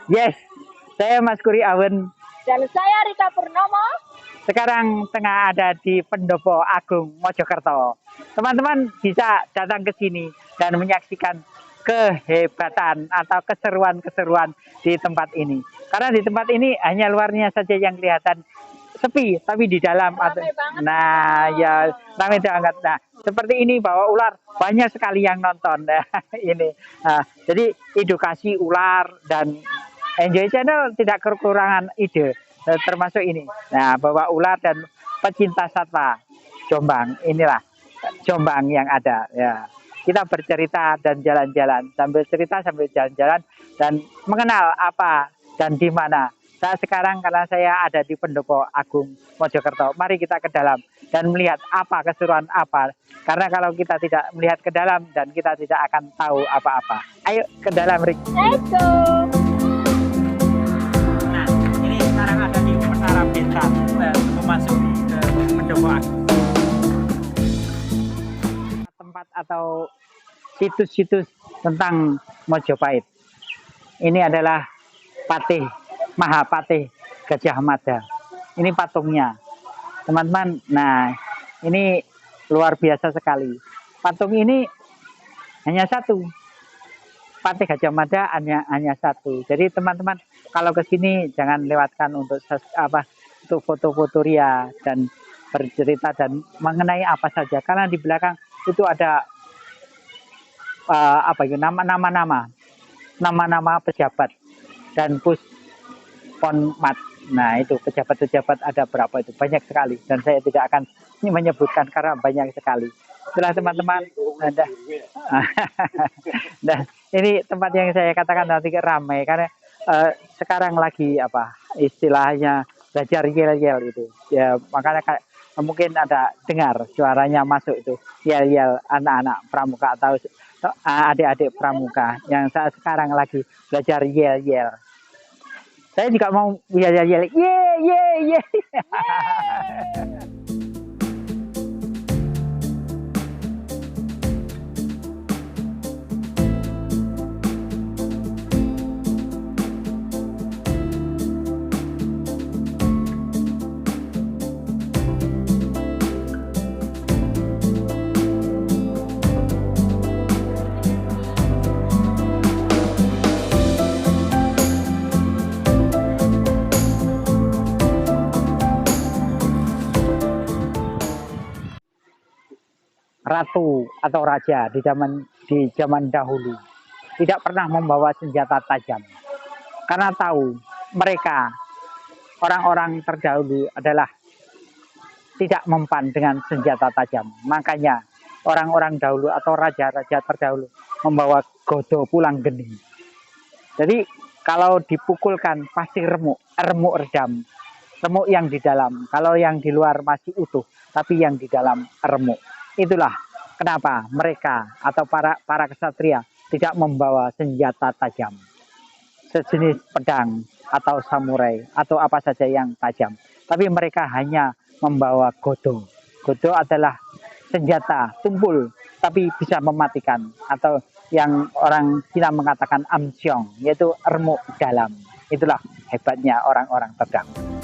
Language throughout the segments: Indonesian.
Yes, saya Mas Kuri Awen. Dan saya Rika Purnomo. Sekarang tengah ada di Pendopo Agung Mojokerto. Teman-teman bisa datang ke sini dan menyaksikan kehebatan atau keseruan-keseruan di tempat ini. Karena di tempat ini hanya luarnya saja yang kelihatan sepi, tapi di dalam nah ya ramai banget. Nah, seperti ini bawa ular banyak sekali yang nonton. Nah, ini. Nah, jadi edukasi ular dan Enjoy Channel tidak kekurangan ide, termasuk ini. Nah, bawa ular dan pecinta satwa Jombang. Inilah Jombang yang ada. Ya, kita bercerita dan jalan-jalan sambil cerita sambil jalan-jalan dan mengenal apa dan di mana. Saat sekarang karena saya ada di Pendopo Agung Mojokerto, mari kita ke dalam dan melihat apa keseruan apa. Karena kalau kita tidak melihat ke dalam dan kita tidak akan tahu apa-apa. Ayo ke dalam, Rik. Let's go. Sekarang ada di Menara Bintang memasuki ke Pendopo Agung. Tempat atau situs-situs tentang Mojopahit. Ini adalah Patih Mahapatih Gajah Mada. Ini patungnya, teman-teman. Nah, ini luar biasa sekali. Patung ini hanya satu. Patih Gajah Mada hanya satu. Jadi teman-teman kalau ke sini jangan lewatkan untuk foto-foto ria dan bercerita dan mengenai apa saja. Karena di belakang itu ada nama-nama pejabat dan Ponmat. Nah, itu pejabat-pejabat ada berapa itu? Banyak sekali dan saya tidak akan menyebutkan karena banyak sekali. Setelah teman-teman nah, ini tempat yang saya katakan nanti ramai karena sekarang lagi istilahnya belajar yel-yel itu. Ya, makanya mungkin ada dengar suaranya masuk itu yel-yel anak-anak pramuka atau adik-adik pramuka yang saat sekarang lagi belajar yel-yel. Saya juga mau yel-yel, ye. Ratu atau raja di zaman dahulu tidak pernah membawa senjata tajam karena tahu mereka orang-orang terdahulu adalah tidak mempan dengan senjata tajam. Makanya orang-orang dahulu atau raja-raja terdahulu membawa godo pulang geni. Jadi kalau dipukulkan pasti remuk redam. Remuk yang di dalam, kalau yang di luar masih utuh, tapi yang di dalam remuk. Itulah kenapa mereka atau para kesatria tidak membawa senjata tajam, sejenis pedang atau samurai atau apa saja yang tajam. Tapi mereka hanya membawa godo. Godo adalah senjata tumpul, tapi bisa mematikan atau yang orang Cina mengatakan amsyong, yaitu remuk dalam. Itulah hebatnya orang-orang terdahulu.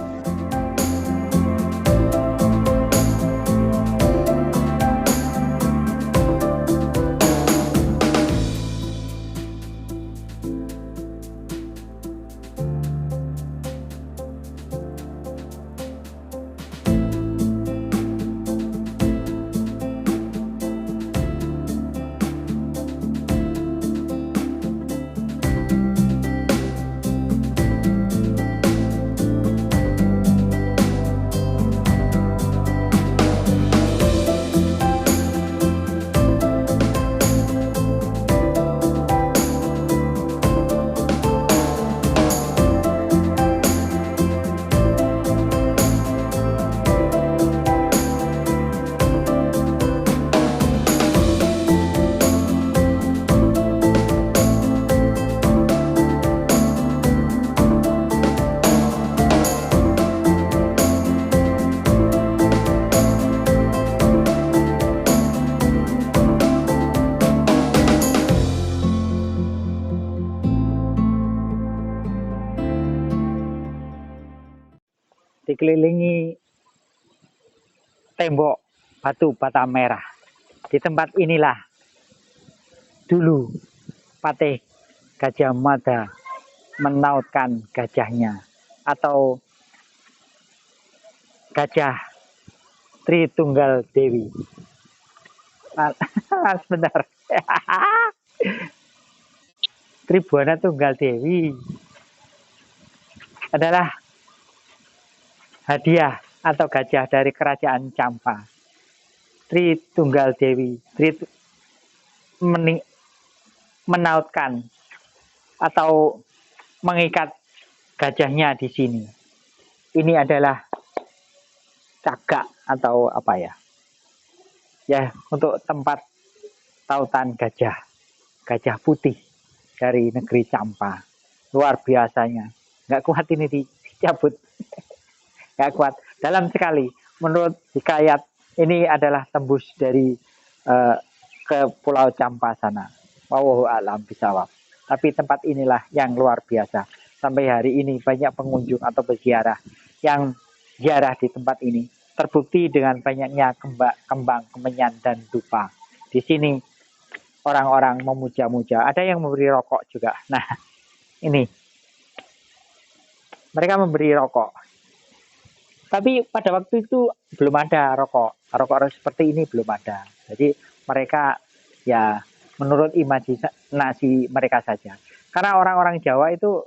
dikelilingi tembok batu bata merah. Di tempat inilah dulu Patih Gajah Mada menautkan gajahnya atau Gajah Tritunggal Dewi. Sebentar. Tribuana Tunggal Dewi adalah hadiah atau gajah dari kerajaan Campa. Tritunggal Dewi menautkan atau mengikat gajahnya di sini. Ini adalah cagak atau apa ya? Ya, untuk tempat tautan gajah putih dari negeri Campa. Luar biasanya. Nggak kuat ini dicabut. Nggak kuat. Dalam sekali. Menurut hikayat, ini adalah tembus dari ke Pulau Campa sana. Wallahu a'lam bishawab. Tapi tempat inilah yang luar biasa. Sampai hari ini banyak pengunjung atau peziarah yang ziarah di tempat ini. Terbukti dengan banyaknya kembang, kemenyan, dan dupa. Di sini orang-orang memuja-muja. Ada yang memberi rokok juga. Nah, ini. Mereka memberi rokok. Tapi pada waktu itu belum ada rokok. Rokok seperti ini belum ada. Jadi mereka ya menurut imajinasi mereka saja. Karena orang-orang Jawa itu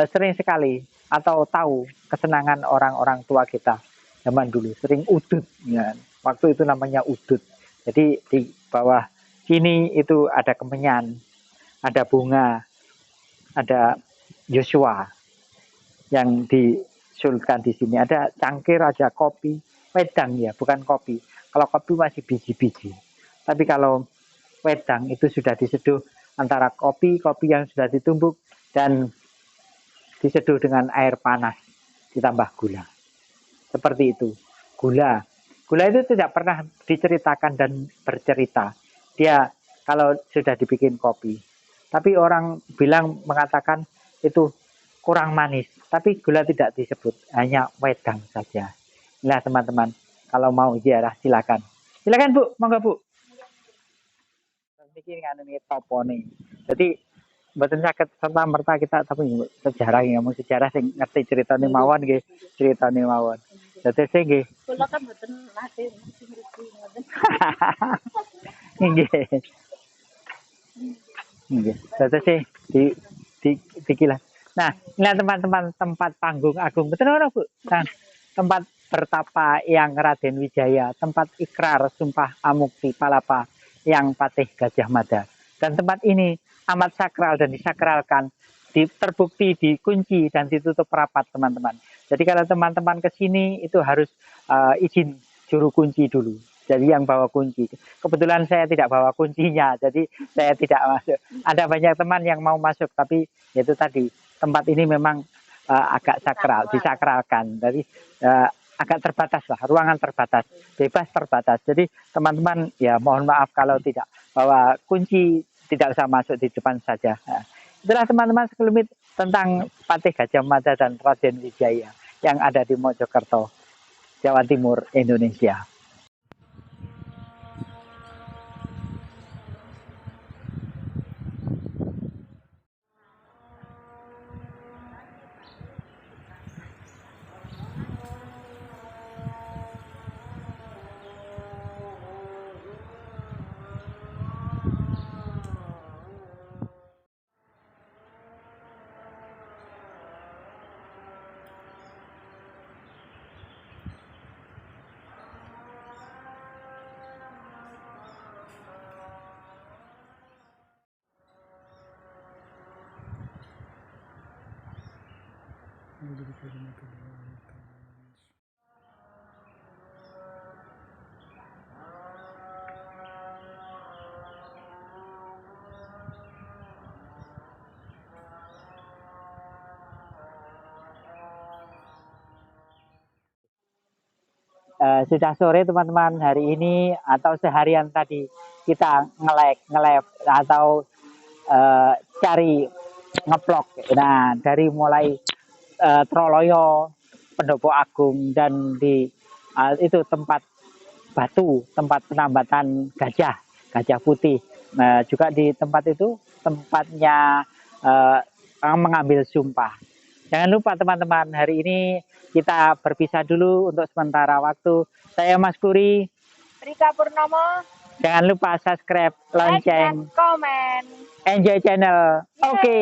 sering sekali atau tahu kesenangan orang-orang tua kita zaman dulu. Sering udut. Ya. Waktu itu namanya udut. Jadi di bawah sini itu ada kemenyan, ada bunga, ada Joshua yang disulkan di sini. Ada cangkir, ada kopi, wedang ya, bukan kopi. Kalau kopi masih biji-biji. Tapi kalau wedang itu sudah diseduh antara kopi yang sudah ditumbuk dan diseduh dengan air panas ditambah gula. Seperti itu. Gula itu tidak pernah diceritakan dan bercerita. Dia kalau sudah dibikin kopi. Tapi orang mengatakan itu kurang manis. Tapi gula tidak disebut. Hanya wedang saja. Nah teman-teman. Kalau mau ziarah silakan. Silakan Bu. Monggo Bu. Ini topo nih. Jadi mboten saged serta merta kita tapi sejarah ngomong sejarah sing ngerti ceritane mawon nggih, ceritane mawon. Dadi sing nggih. Kula kan mboten nate ngerti ngoten. Nggih. Nggih. Dadi dikilas. Nah, ini teman-teman tempat panggung agung. Betul ora, Bu? Nah, tempat bertapa yang Raden Wijaya, tempat ikrar sumpah amukti palapa yang Patih Gajah Mada. Dan tempat ini amat sakral dan disakralkan, terbukti dikunci dan ditutup rapat teman-teman. Jadi kalau teman-teman ke sini itu harus izin juru kunci dulu. Jadi yang bawa kunci. Kebetulan saya tidak bawa kuncinya, jadi saya tidak masuk. Ada banyak teman yang mau masuk, tapi itu tadi tempat ini memang agak sakral, disakralkan. Jadi agak terbatas lah, ruangan terbatas, bebas terbatas. Jadi teman-teman ya mohon maaf kalau tidak bawa kunci, tidak usah masuk di depan saja. Nah, itulah teman-teman sekelumit tentang Patih Gajah Mada dan Raden Wijaya yang ada di Mojokerto, Jawa Timur, Indonesia. Sudah sore teman-teman, hari ini atau seharian tadi kita nge-live atau cari ngeplok. Nah dari mulai Troloyo, Pendopo Agung, dan di itu tempat batu, tempat penambatan gajah putih. Nah, juga di tempat itu tempatnya mengambil sumpah. Jangan lupa teman-teman, hari ini kita berpisah dulu untuk sementara waktu. Saya Mas Kuri. Rika Purnomo. Jangan lupa subscribe, lonceng, Like dan komen. enjoy channel. Oke.